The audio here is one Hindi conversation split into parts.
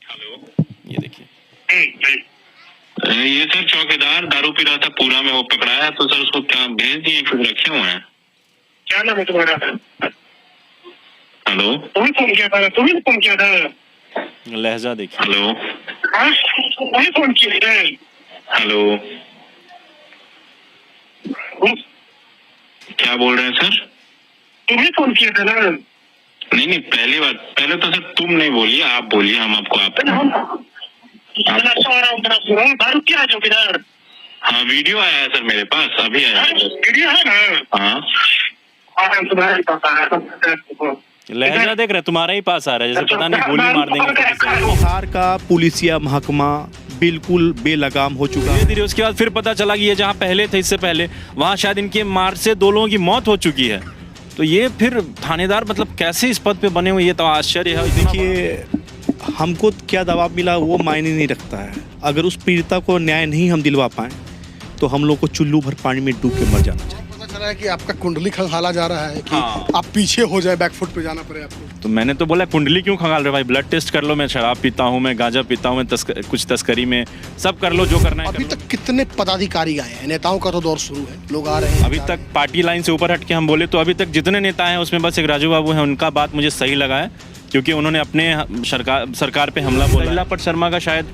हेलो, ये देखिए। ये सर चौकीदार दारू पी रहा था, पूरा में वो पकड़ाया, तो सर उसको क्या भेज दिए, कुछ रखे हुए हैं? क्या नाम है तुम्हारा? हेलो, तुम्हें फोन किया था? तुम्हें फोन किया था? लहजा देखिए। हेलो, हाँ, तुम्हें फोन किया है? हेलो, क्या बोल रहे हैं सर? तुम्हें फोन किया था ना? नहीं नहीं, पहली बात, पहले तो सर तुम नहीं बोलिए, आप बोलिए, हम आपको आप दारू क्या है चौकीदार? हाँ, वीडियो आया है सर मेरे पास, अभी आया है। वीडियो है ना? हाँ, तुम्हारे पास आया। लहजा देख रहे, तुम्हारा ही पास आ रहा है, जैसे पता नहीं गोली मार देंगे किसी से। बिहार का पुलिसिया महकमा बिल्कुल बेलगाम हो चुका है। धीरे धीरे उसके बाद फिर पता चला कि ये जहाँ पहले थे, इससे पहले वहाँ शायद इनके मार से 2 लोगों की मौत हो चुकी है। तो ये फिर थानेदार मतलब कैसे इस पद पे बने हुए, ये तो आश्चर्य है। देखिए, हमको क्या दबाव मिला वो मायने नहीं रखता है। अगर उस पीड़िता को न्याय नहीं हम दिलवा पाए तो हम लोग को चुल्लू भर पानी में डूब के मर जाना चाहिए। पता चला है कि आपका कुंडली खंगाला जा रहा है कि हाँ। आप पीछे हो जाए, बैकफुट पे जाना पड़े आपको। तो मैंने तो बोला कुंडली क्यों खंगाल रहे भाई, ब्लड टेस्ट कर लो, मैं शराब पीता हूँ, मैं गांजा पीता हूँ, मैं कुछ तस्करी में, सब कर लो जो करना है। अभी तक कितने पदाधिकारी आए हैं? नेताओं का तो दौर शुरू है, लोग आ रहे हैं। अभी तक पार्टी लाइन से ऊपर हट के हम बोले तो अभी तक जितने नेता हैं उसमें बस एक राजू बाबू हैं, उनका बात मुझे सही लगा है क्योंकि उन्होंने अपने सरकार पे हमला बोला। लीलापट शर्मा का शायद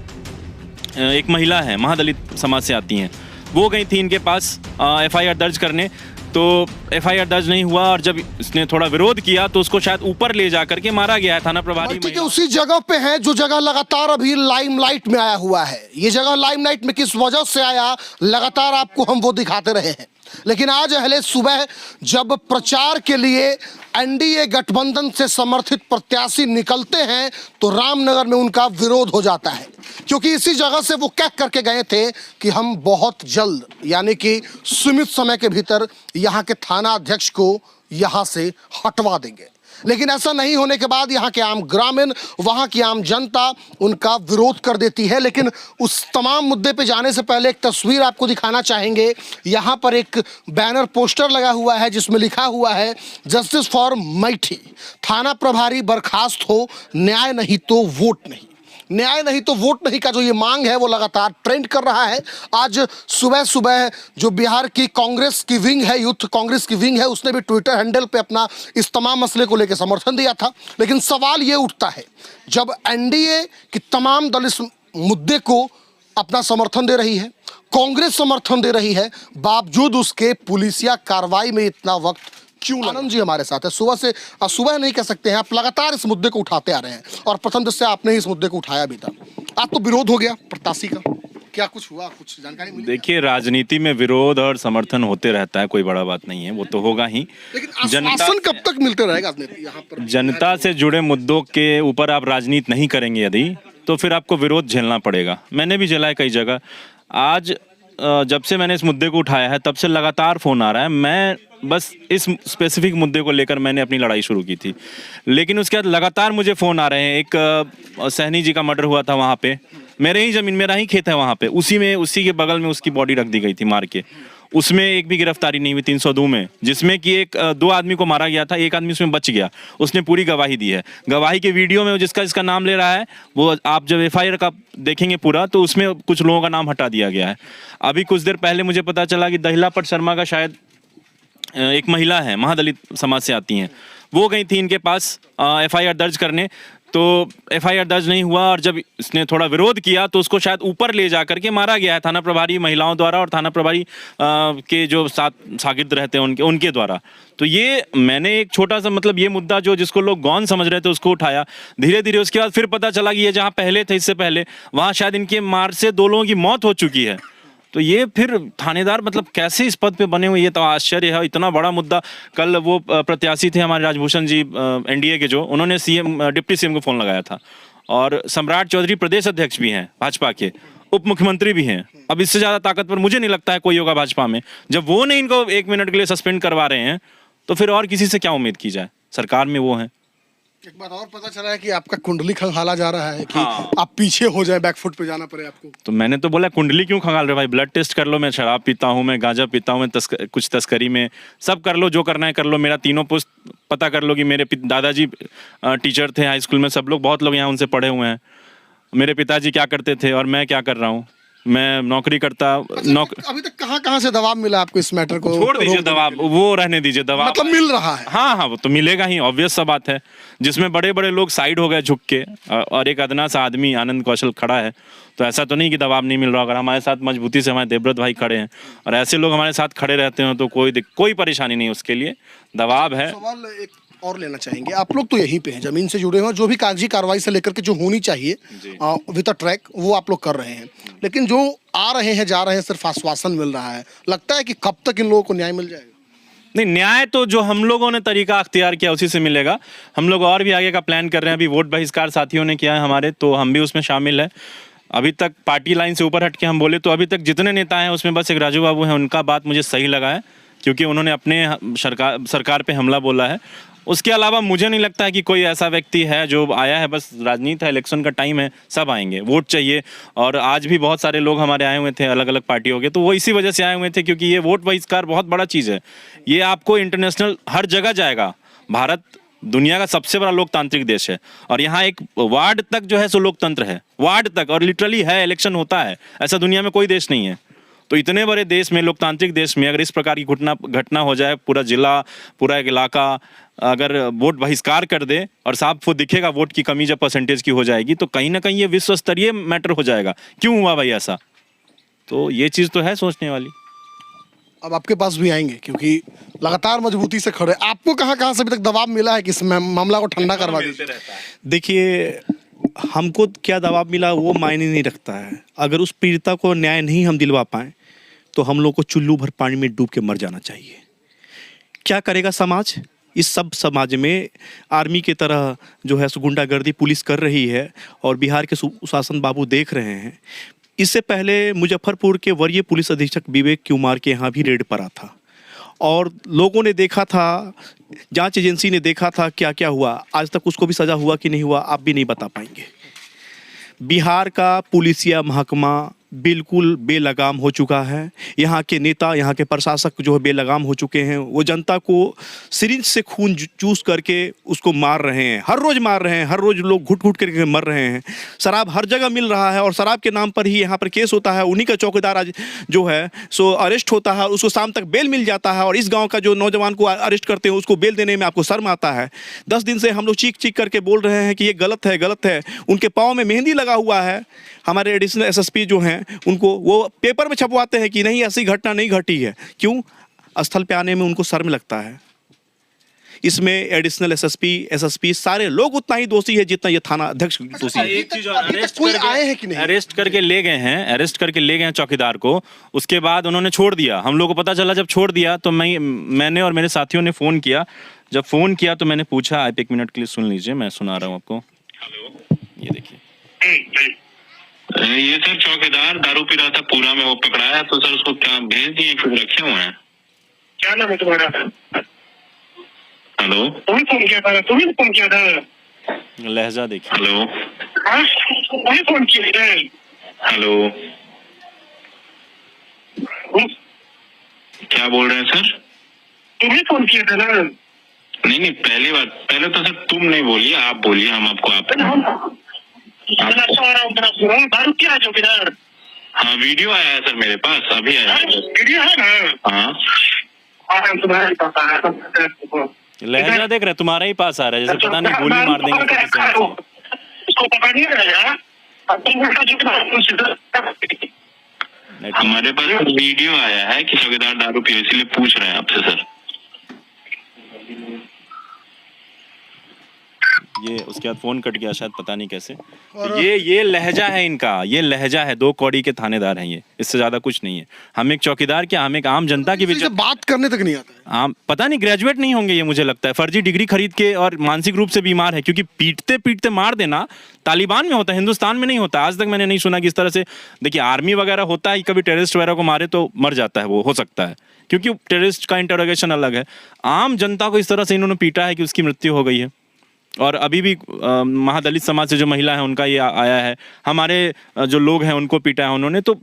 एक महिला है, महादलित समाज से आती हैं, वो गई थी इनके पास एफआईआर दर्ज करने, तो एफआईआर दर्ज नहीं हुआ और जब इसने थोड़ा विरोध किया तो उसको शायद ऊपर ले जा करके मारा गया है। थाना प्रभारी ठीक है, उसी जगह पे है जो जगह लगातार अभी लाइमलाइट में आया हुआ है। ये जगह लाइमलाइट में किस वजह से आया, लगातार आपको हम वो दिखाते रहे हैं। लेकिन आज अहले सुबह जब प्रचार के लिए एनडीए गठबंधन से समर्थित प्रत्याशी निकलते हैं तो रामनगर में उनका विरोध हो जाता है, क्योंकि इसी जगह से वो कह करके गए थे कि हम बहुत जल्द यानी कि सीमित समय के भीतर यहाँ के थाना अध्यक्ष को यहाँ से हटवा देंगे। लेकिन ऐसा नहीं होने के बाद यहाँ के आम ग्रामीण, वहाँ की आम जनता उनका विरोध कर देती है। लेकिन उस तमाम मुद्दे पे जाने से पहले एक तस्वीर आपको दिखाना चाहेंगे। यहाँ पर एक बैनर पोस्टर लगा हुआ है जिसमें लिखा हुआ है जस्टिस फॉर मैठी, थाना प्रभारी बर्खास्त हो, न्याय नहीं तो वोट नहीं। न्याय नहीं तो वोट नहीं का जो ये मांग है वो लगातार ट्रेंड कर रहा है। आज सुबह सुबह जो बिहार की कांग्रेस की विंग है, यूथ कांग्रेस की विंग है, उसने भी ट्विटर हैंडल पे अपना इस तमाम मसले को लेकर समर्थन दिया था। लेकिन सवाल ये उठता है, जब एनडीए की तमाम दल इस मुद्दे को अपना समर्थन दे रही है, कांग्रेस समर्थन दे रही है, बावजूद उसके पुलिसिया कार्रवाई में इतना वक्त क्यों? आनंद जी हमारे साथ है। सुबह नहीं कह सकते हैं, आप लगातार इस मुद्दे को उठाते आ रहे हैं और प्रथम दृष्टया आपने इस मुद्दे को उठाया भी था। आज तो विरोध हो गया प्रत्याशी का, क्या कुछ हुआ, कुछ जानकारी मिली? देखिए, राजनीति में विरोध और समर्थन होते रहता है, कोई बड़ा बात नहीं है, वो तो होगा ही। लेकिन आश्वासन कब तक मिलते रहेगा यहाँ पर? जनता से जुड़े मुद्दों के ऊपर आप राजनीति नहीं करेंगे यदि, तो फिर आपको विरोध झेलना पड़ेगा। मैंने भी झेला है कई जगह। आज जब से मैंने इस मुद्दे को उठाया है तब से लगातार फ़ोन आ रहा है। मैं बस इस स्पेसिफिक मुद्दे को लेकर मैंने अपनी लड़ाई शुरू की थी, लेकिन उसके बाद लगातार मुझे फ़ोन आ रहे हैं। एक सहनी जी का मर्डर हुआ था वहाँ पे, मेरे ही ज़मीन, मेरा ही खेत है वहाँ पे, उसी के बगल में उसकी बॉडी रख दी गई थी मार के। उसमें एक भी गिरफ्तारी नहीं हुई 302 में, जिसमें कि 2 आदमी को मारा गया था, एक आदमी उसमें बच गया, उसने पूरी गवाही दी है। गवाही के वीडियो में जिसका नाम ले रहा है वो आप जब एफआईआर का देखेंगे पूरा तो उसमें कुछ लोगों का नाम हटा दिया गया है। अभी कुछ देर पहले मुझे पता चला कि दहिलापट शर्मा का शायद एक महिला है, महादलित समाज से आती हैं, वो गई थी इनके पास एफआईआर दर्ज करने, तो एफआईआर दर्ज नहीं हुआ और जब इसने थोड़ा विरोध किया तो उसको शायद ऊपर ले जा करके मारा गया है थाना प्रभारी महिलाओं द्वारा और थाना प्रभारी के जो शागिर्द रहते हैं उनके द्वारा। तो ये मैंने एक छोटा सा मतलब ये मुद्दा जो जिसको लोग गौन समझ रहे थे उसको उठाया। धीरे धीरे उसके बाद फिर पता चला कि ये जहाँ पहले थे, इससे पहले वहाँ शायद इनके मार से 2 लोगों की मौत हो चुकी है। तो ये फिर थानेदार मतलब कैसे इस पद पे बने हुए, ये तो आश्चर्य है। इतना बड़ा मुद्दा। कल वो प्रत्याशी थे हमारे राजभूषण जी एनडीए के, जो उन्होंने डिप्टी सीएम को फ़ोन लगाया था, और सम्राट चौधरी प्रदेश अध्यक्ष भी हैं भाजपा के, उप मुख्यमंत्री भी हैं। अब इससे ज़्यादा ताकतवर मुझे नहीं लगता है कोई होगा भाजपा में। जब वो नहीं इनको 1 मिनट के लिए सस्पेंड करवा रहे हैं तो फिर और किसी से क्या उम्मीद की जाए, सरकार में वो हैं। एक बात और पता चला है कि आपका कुंडली खंगाला जा रहा है कि हाँ। आप पीछे हो जाए, बैकफुट पे जाना पड़े आपको। तो मैंने तो बोला कुंडली क्यों खंगाल रहे भाई, ब्लड टेस्ट कर लो, मैं शराब पीता हूँ, मैं गांजा पीता हूँ, मैं कुछ तस्करी में, सब कर लो जो करना है कर लो। मेरा तीनों पुस्त पता कर लो कि मेरे दादाजी टीचर थे हाई स्कूल में, सब लोग, बहुत लोग यहाँ उनसे पढ़े हुए हैं। मेरे पिताजी क्या करते थे और मैं क्या कर रहा हूँ। मैं नौकरी करता अभी तक कहाँ से दबाव मिला आपको इस मैटर को? छोड़ दीजिए दबाव, वो रहने दीजिए दबाव। मतलब मिल रहा है? हाँ हाँ, वो तो मिलेगा ही, ऑब्वियस सा बात है। जिसमें बड़े बड़े लोग साइड हो गए झुक के और एक अदना सा आदमी आनंद कौशल खड़ा है, तो ऐसा तो नहीं कि दबाव नहीं मिल रहा। अगर हमारे साथ मजबूती से हमारे देवव्रत भाई खड़े हैं और ऐसे लोग हमारे साथ खड़े रहते हैं तो कोई परेशानी नहीं, उसके लिए दबाव है। सवाल एक और लेना चाहेंगे, आप लोग तो यहीं पे हैं, जमीन से जुड़े हुए, जो भी कागजी कार्रवाई से लेकर के जो होनी चाहिए विद ट्रैक वो आप लोग कर रहे हैं, लेकिन जो आ रहे हैं जा रहे हैं सिर्फ आश्वासन मिल रहा है। लगता है कि कब तक इन लोगों को न्याय मिल जाएगा? नहीं, न्याय तो जो हम लोगों ने तरीका अख्तियार किया उसी से मिलेगा। हम लोग और भी आगे का प्लान कर रहे हैं। अभी वोट बहिष्कार साथियों ने किया है हमारे, तो हम भी उसमें शामिल है। अभी तक पार्टी लाइन से ऊपर हट के हम बोले तो अभी तक जितने नेता हैं उसमें बस एक राजू बाबू हैं, उनका बात मुझे सही लगा है क्योंकि उन्होंने अपने सरकार पे हमला बोला है। उसके अलावा मुझे नहीं लगता है कि कोई ऐसा व्यक्ति है जो आया है। बस राजनीति है, इलेक्शन का टाइम है, सब आएंगे, वोट चाहिए। और आज भी बहुत सारे लोग हमारे आए हुए थे अलग अलग पार्टियों के, तो वो इसी वजह से आए हुए थे क्योंकि ये वोट बहिष्कार बहुत बड़ा चीज़ है। ये आपको इंटरनेशनल हर जगह जाएगा। भारत दुनिया का सबसे बड़ा लोकतांत्रिक देश है और यहाँ एक वार्ड तक जो है सो लोकतंत्र है, वार्ड तक, और लिटरली है, इलेक्शन होता है। ऐसा दुनिया में कोई देश नहीं है। तो इतने बड़े देश में, लोकतांत्रिक देश में अगर इस प्रकार की घटना हो जाए, पूरा जिला, पूरा एक इलाका अगर वोट बहिष्कार कर दे और साफ वो दिखेगा वोट की कमी जब परसेंटेज की हो जाएगी, तो कहीं ना कहीं ये विश्व स्तरीय मैटर हो जाएगा। क्यों हुआ भाई ऐसा? तो ये चीज़ तो है सोचने वाली। अब आपके पास भी आएंगे क्योंकि लगातार मजबूती से खड़े। आपको कहाँ से अभी तक दबाव मिला है कि इस मामला को ठंडा करवा दीजिए? देखिए, हमको क्या दबाव मिला वो मायने नहीं रखता है। अगर उस पीड़िता को न्याय नहीं हम दिलवा पाएँ तो हम लोग को चुल्लू भर पानी में डूब के मर जाना चाहिए। क्या करेगा समाज? इस सब समाज में आर्मी की तरह जो है सो गुंडागर्दी पुलिस कर रही है और बिहार के सुशासन बाबू देख रहे हैं। इससे पहले मुजफ्फरपुर के वरीय पुलिस अधीक्षक विवेक कुमार के यहाँ भी रेड पड़ा था और लोगों ने देखा था, जांच एजेंसी ने देखा था क्या क्या हुआ। आज तक उसको भी सजा हुआ कि नहीं हुआ आप भी नहीं बता पाएंगे। बिहार का पुलिसिया महकमा बिल्कुल बेलगाम हो चुका है। यहाँ के नेता, यहाँ के प्रशासक जो है बेलगाम हो चुके हैं। वो जनता को सिरिंज से खून चूस करके उसको मार रहे हैं, हर रोज़ मार रहे हैं, हर रोज़ लोग घुट घुट करके मर रहे हैं। शराब हर जगह मिल रहा है और शराब के नाम पर ही यहाँ पर केस होता है। उन्हीं का चौकीदार आज जो है सो अरेस्ट होता है, उसको शाम तक बेल मिल जाता है और इस गाँव का जो नौजवान को अरेस्ट करते हैं उसको बेल देने में आपको शर्म आता है। 10 दिन से हम लोग चीख चीख करके बोल रहे हैं कि ये गलत है, गलत है। उनके पाँव में मेहंदी लगा हुआ है। हमारे एडिशनल एसएसपी जो हैं उनको वो पेपर में छपवाते हैं कि नहीं ऐसी घटना नहीं घटी है। क्यों? स्थल पे आने में उनको शर्म लगता है। इसमें एडिशनल एसएसपी सारे लोग उतना ही दोषी है जितना ये थाना अध्यक्ष दोषी है। एक चीज और, आए हैं कि नहीं? अरेस्ट करके ले गए हैं चौकीदार को। उसके बाद उन्होंने छोड़ दिया। हम लोग को पता चला, जब छोड़ दिया तो मैंने और मेरे साथियों ने फ़ोन किया। जब फ़ोन किया तो मैंने पूछा, आप 1 मिनट के लिए सुन लीजिए, मैं सुना रहा हूँ आपको। ये देखिए। ये सर चौकीदार दारू पी रहा था, पूरा में वो पकड़ाया, तो सर उसको क्या भेज दिए, खुद रखे हुए हैं? क्या नाम है तुम्हारा? हेलो, तुम्हें फोन किया था? तुम्हें फोन किया था? लहजा देखिए। हेलो, हाँ, तुम्हें फोन किया है? हेलो, क्या बोल रहे हैं सर? तुम्हें फोन किया था ना? नहीं, पहली बात, पहले तो सर तुम नहीं बोलिए, आप बोलिए, हम आपको आप दारू क्या है चौकीदार? हाँ, वीडियो आया है सर मेरे पास, अभी आया है। वीडियो है ना? हाँ, तुम्हारे पास आया था। लहजा देख रहे, तुम्हारा ही पास आ रहा है, जैसे पता नहीं गोली मार देंगे। उसको पकड़ नहीं रहेगा। हमारे पास वीडियो आया है कि चौकीदार दारू पिए, इसीलिए पूछ रहे हैं आपसे सर। ये उसके बाद फोन कट गया शायद, पता नहीं कैसे। तो ये लहजा है इनका, ये लहजा है। 2 कौड़ी के थानेदार हैं ये, इससे ज्यादा कुछ नहीं है। हम एक चौकीदार क्या, हम एक आम जनता की भी बात करने तक नहीं आता है। आम, पता नहीं ग्रेजुएट नहीं होंगे ये, मुझे लगता है फर्जी डिग्री खरीद के, और मानसिक रूप से बीमार है। क्योंकि पीटते पीटते मार देना तालिबान में होता है, हिंदुस्तान में नहीं होता। आज तक मैंने नहीं सुना कि इस तरह से, देखिए आर्मी वगैरह होता है, कभी टेररिस्ट वगैरह को मारे तो मर जाता है, वो हो सकता है, क्योंकि टेररिस्ट का इंटरोगेशन अलग है। आम जनता को इस तरह से इन्होंने पीटा है कि उसकी मृत्यु हो गई है। और अभी भी महादलित समाज से जो महिला है उनका ये आया है, हमारे जो लोग हैं उनको पीटा है उन्होंने। तो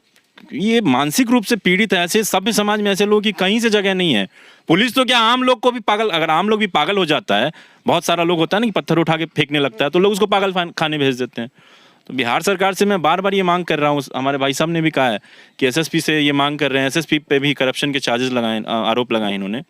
ये मानसिक रूप से पीड़ित है। ऐसे सभ्य समाज में ऐसे लोगों की कहीं से जगह नहीं है। पुलिस तो क्या, आम लोग को भी पागल, अगर आम लोग भी पागल हो जाता है, बहुत सारा लोग होता है ना कि पत्थर उठा के फेंकने लगता है, तो लोग उसको पागल खाने भेज देते हैं। तो बिहार सरकार से मैं बार बार ये मांग कर रहा हूँ, हमारे भाई साहब ने भी कहा है कि एसएसपी से ये मांग कर रहे हैं, एसएसपी पे भी करप्शन के चार्जेस लगाए, आरोप लगाए इन्होंने।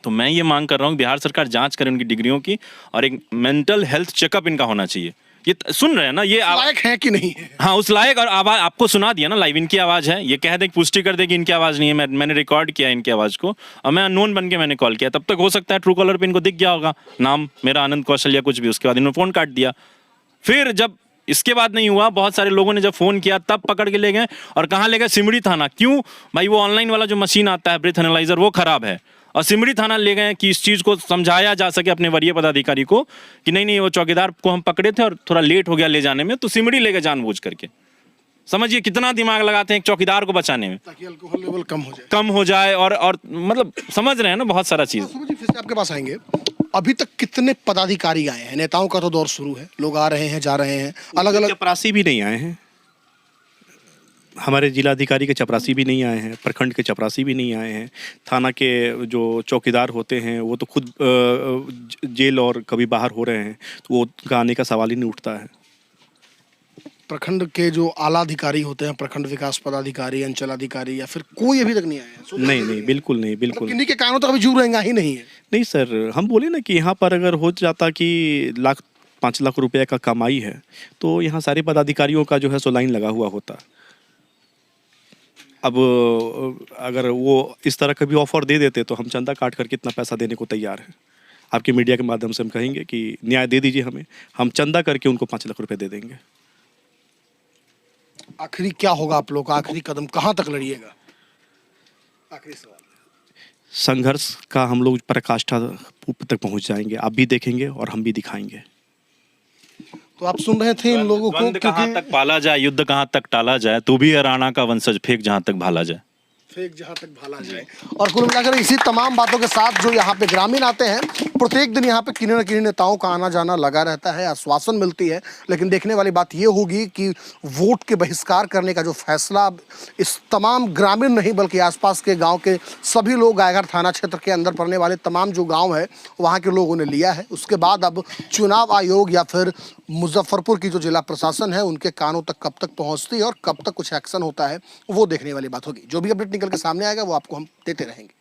तो मैं ये मांग कर रहा हूँ बिहार सरकार जांच करे उनकी डिग्रियों की, और एक मेंटल हेल्थ चेकअप इनका होना चाहिए। ये सुन रहे हैं ना, ये लायक है कि नहीं है? हाँ, उस लायक। और आवाज आपको सुना दिया ना लाइव, इनकी आवाज है, ये कह दे, पुष्टि कर दे कि इनकी आवाज नहीं है। मैंने रिकॉर्ड किया इनकी आवाज को, और मैं अननोन बन के मैंने कॉल किया। तब तक हो सकता है ट्रू कॉलर पे इनको दिख गया होगा नाम मेरा, आनंद कौशल या कुछ भी। उसके बाद इन्होंने फोन काट दिया। फिर जब इसके बाद नहीं हुआ, बहुत सारे लोगों ने जब फोन किया तब पकड़ के ले गए। और कहाँ ले गए? सिमरी थाना। क्यों भाई? वो ऑनलाइन वाला जो मशीन आता है ब्रेथ एनालाइजर, वो खराब है। और सिमरी थाना ले गए कि इस चीज़ को समझाया जा सके अपने वरीय पदाधिकारी को कि नहीं नहीं, वो चौकीदार को हम पकड़े थे और थोड़ा लेट हो गया ले जाने में, तो सिमरी ले गए जानबूझ करके। समझिए कितना दिमाग लगाते हैं एक चौकीदार को बचाने में, ताकि अल्कोहल लेवल कम हो जाए। और मतलब समझ रहे हैं ना बहुत सारा चीज़। सुबह जी फिर से आपके पास आएंगे। अभी तक कितने पदाधिकारी आए हैं? नेताओं का तो दौर शुरू है, लोग आ रहे हैं जा रहे हैं, अलग अलग। चपरासी भी नहीं आए हैं, हमारे जिलाधिकारी के चपरासी भी नहीं आए हैं, प्रखंड के चपरासी भी नहीं आए हैं। थाना के जो चौकीदार होते हैं वो तो खुद जेल और कभी बाहर हो रहे हैं, तो वो उनका आने का सवाल ही नहीं उठता है। प्रखंड के जो आला अधिकारी होते हैं, प्रखंड विकास पदाधिकारी, अंचल अधिकारी, या फिर कोई अभी तक नहीं आया है? नहीं नहीं, बिल्कुल नहीं, बिल्कुल किन्हीं के कानों तक अभी जू रहेगा ही नहीं है। नहीं सर, हम बोले ना कि यहाँ पर अगर हो जाता कि 5 लाख रुपए का कमाई है, तो यहाँ सारे पदाधिकारियों का जो है सो लाइन लगा हुआ होता। अब अगर वो इस तरह का भी ऑफर दे देते तो हम चंदा काट कर कितना पैसा देने को तैयार हैं। आपके मीडिया के माध्यम से हम कहेंगे कि न्याय दे दीजिए हमें, हम चंदा करके उनको 5 लाख रुपए दे देंगे। आखिरी क्या होगा आप लोग का? आखिरी कदम कहाँ तक लड़िएगा? आखिरी सवाल। संघर्ष का हम लोग पराकाष्ठा तक पहुंच जाएंगे, आप भी देखेंगे और हम भी दिखाएंगे। तो आप सुन रहे थे इन लोगों को, द्वंद्व कहाँ तक पाला जाए, युद्ध कहाँ तक टाला जाए, तू भी है राणा का वंशज, फेंक जहाँ तक भाला जाए। फेंक जहाँ तक भाला जाए। और कुल मिलाकर इसी तमाम बातों के साथ जो यहाँ पे ग्रामीण आते हैं, प्रत्येक दिन यहाँ पे किन्हीं न किन्हीं नेताओं का आना जाना लगा रहता है, आश्वासन मिलती है। लेकिन देखने वाली बात ये होगी कि वोट के बहिष्कार करने का जो फैसला इस तमाम ग्रामीण नहीं बल्कि आसपास के गांव के सभी लोग, गायघाट थाना क्षेत्र के अंदर पड़ने वाले तमाम जो गाँव है वहाँ के लोगों ने लिया है, उसके बाद अब चुनाव आयोग या फिर मुजफ्फरपुर की जो जिला प्रशासन है उनके कानों तक कब तक पहुँचती है और कब तक कुछ एक्शन होता है, वो देखने वाली बात होगी। जो भी अपडेट निकल के सामने आएगा वो आपको हम देते रहेंगे।